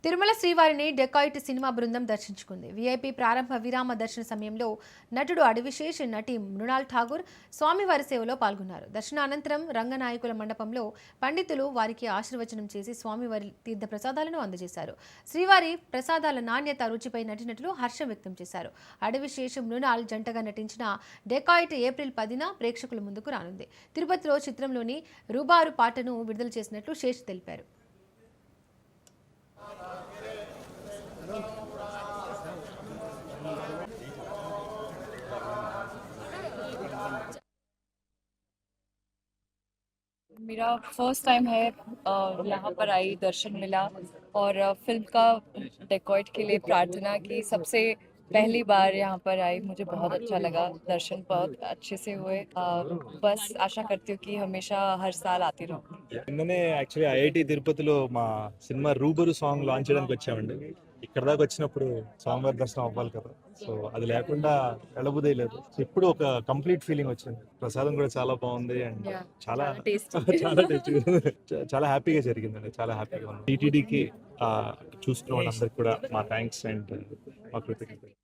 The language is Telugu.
తిరుమల శ్రీవారిని డెకాయిట్ సినిమా బృందం దర్శించుకుంది. వీఐపీ ప్రారంభ విరామ దర్శన సమయంలో నటుడు అడివిశేష్, నటి మృణాల్ ఠాగూర్ స్వామివారి సేవలో పాల్గొన్నారు. దర్శనానంతరం రంగనాయకుల మండపంలో పండితులు వారికి ఆశీర్వచనం చేసి స్వామివారి తీర్థ ప్రసాదాలను అందజేశారు. శ్రీవారి ప్రసాదాల నాణ్యత, రుచిపై నటినట్లు హర్షం వ్యక్తం చేశారు. అడివిశేష్, మృణాల్ జంటగా నటించిన డెకాయిట్ ఏప్రిల్ 10న ప్రేక్షకుల ముందుకు రానుంది. తిరుపతిలో చిత్రంలోని రూబారు పాటను విడుదల చేసినట్లు శేష్ తెలిపారు. मेरा फर्स्ट टाइम है यहाँ पर आई, दर्शन मिला और फिल्म का डेकॉइट के लिए प्रार्थना की। सबसे पहली बार यहाँ पर आई, मुझे बहुत अच्छा लगा, दर्शन बहुत अच्छे से हुए। बस आशा करती हूँ कि हमेशा हर साल आती रहूँ। నిన్ననే యాక్చువల్లీ ఐఐటి తిరుపతిలో మా సినిమా రూబరు సాంగ్ లాంచ్ చేయడానికి వచ్చామండి. ఇక్కడ దాకా వచ్చినప్పుడు స్వామివారి దర్శనం అవ్వాలి కదా, సో అది లేకుండా వెళ్ళబుదే లేదు. ఇప్పుడు ఒక కంప్లీట్ ఫీలింగ్ వచ్చింది. ప్రసాదం కూడా చాలా బాగుంది అండ్ చాలా చాలా టేస్టీ చాలా హ్యాపీగా జరిగిందండి. చాలా హ్యాపీగా ఉంది. టీటీడీకి చూసుకున్న వాళ్ళందరికీ కూడా మా థ్యాంక్స్ అండ్ మా కృతజ్ఞతలు.